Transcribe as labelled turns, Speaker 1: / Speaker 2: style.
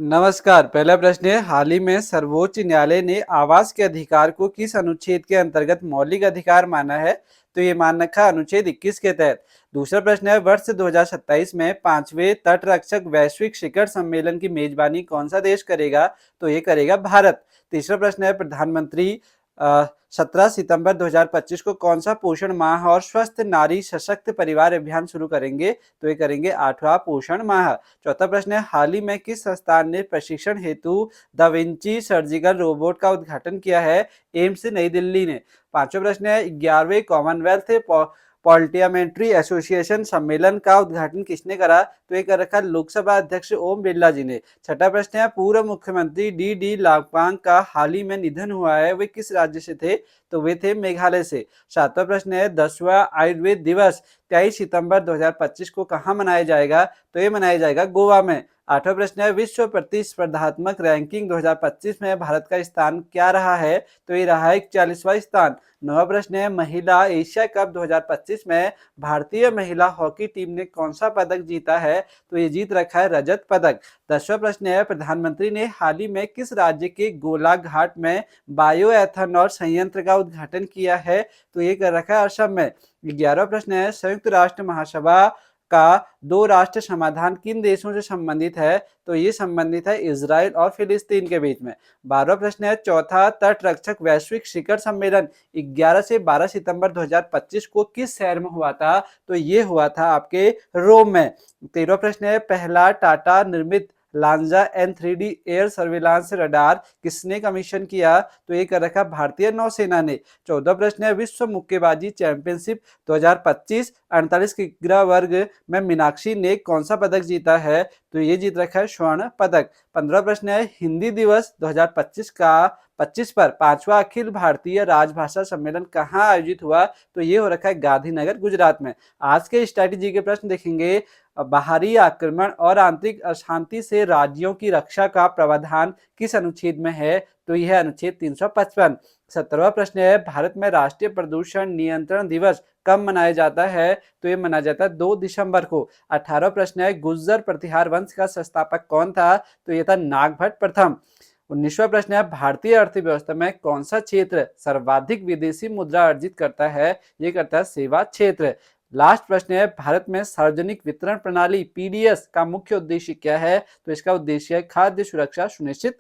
Speaker 1: नमस्कार। पहला प्रश्न है, हाल ही में सर्वोच्च न्यायालय ने आवास के अधिकार को किस अनुच्छेद के अंतर्गत मौलिक अधिकार माना है? तो ये मान रखा अनुच्छेद 21 के तहत। दूसरा प्रश्न है, वर्ष 2027 में 5वें तटरक्षक वैश्विक शिखर सम्मेलन की मेजबानी कौन सा देश करेगा? तो ये करेगा भारत। तीसरा प्रश्न है, प्रधानमंत्री 17 सितंबर 2025 को कौन सा पोषण माह और स्वस्थ नारी सशक्त परिवार अभियान शुरू करेंगे? तो ये करेंगे 8वां पोषण माह। चौथा प्रश्न है, हाल ही में किस संस्थान ने प्रशिक्षण हेतु दा विंची सर्जिकल रोबोट का उद्घाटन किया है? एम्स नई दिल्ली ने। पांचवा प्रश्न है, 11वें कॉमनवेल्थ पार्लियामेंट्री एसोसिएशन सम्मेलन का उद्घाटन किसने करा? तो ये कर रखा लोकसभा अध्यक्ष ओम बिरला जी ने। छठा प्रश्न है, पूर्व मुख्यमंत्री डी डी लापांग का हाल ही में निधन हुआ है, वे किस राज्य से थे? तो वे थे मेघालय से। सातवां प्रश्न है, 10वां आयुर्वेद दिवस 23 सितंबर 2025 को कहाँ मनाया जाएगा? तो ये मनाया जाएगा गोवा में। आठवां प्रश्न है, विश्व प्रतिस्पर्धात्मक रैंकिंग 2025 में भारत का स्थान क्या रहा है? तो ये रहा है 41वां स्थान। नौवां प्रश्न है, महिला एशिया कप 2025 में भारतीय महिला हॉकी टीम ने कौन सा पदक जीता है? तो ये जीत रखा है रजत पदक। 10वां प्रश्न है, प्रधानमंत्री ने हाल ही में किस राज्य के गोलाघाट में बायो एथेनॉल संयंत्र का उद्घाटन किया है? तो ये कर रखा है असम में। 11वां प्रश्न है, संयुक्त राष्ट्र महासभा का दो राष्ट्र समाधान किन देशों से संबंधित है? तो ये संबंधित है इजराइल और फिलिस्तीन के बीच में। 12वां प्रश्न है, चौथा तटरक्षक वैश्विक शिखर सम्मेलन 11 से 12 सितंबर 2025 को किस शहर में हुआ था? तो ये हुआ था आपके रोम में। 13वां प्रश्न है, पहला टाटा निर्मित Lanja N3D air surveillance radar किसने कमीशन किया? तो ये कर रखा भारतीय नौसेना ने। 14वां प्रश्न है, विश्व मुक्केबाजी चैंपियनशिप 2025 48 किग्रा वर्ग में मीनाक्षी ने कौन सा पदक जीता है? तो ये जीत रखा है स्वर्ण पदक। 15वां प्रश्न है, हिंदी दिवस 2025 का 25 पर 5वां अखिल भारतीय राजभाषा सम्मेलन कहाँ आयोजित हुआ? तो ये हो रखा है गांधीनगर गुजरात में। आज के स्ट्रैटेजी के प्रश्न देखेंगे, बाहरी आक्रमण और आंतरिक अशांति से राज्यों की रक्षा का प्रावधान किस अनुच्छेद में है? तो यह अनुच्छेद 355। 17वां प्रश्न है, भारत में राष्ट्रीय प्रदूषण नियंत्रण दिवस कब मनाया जाता है? तो ये मनाया जाता है 2 दिसंबर को। 18वां प्रश्न है, गुर्जर प्रतिहार वंश का संस्थापक कौन था? तो ये था नागभट्ट प्रथम। 19वां प्रश्न है, भारतीय अर्थव्यवस्था में कौन सा क्षेत्र सर्वाधिक विदेशी मुद्रा अर्जित करता है? ये करता है सेवा क्षेत्र। लास्ट प्रश्न है, भारत में सार्वजनिक वितरण प्रणाली पीडीएस का मुख्य उद्देश्य क्या है? तो इसका उद्देश्य है खाद्य सुरक्षा सुनिश्चित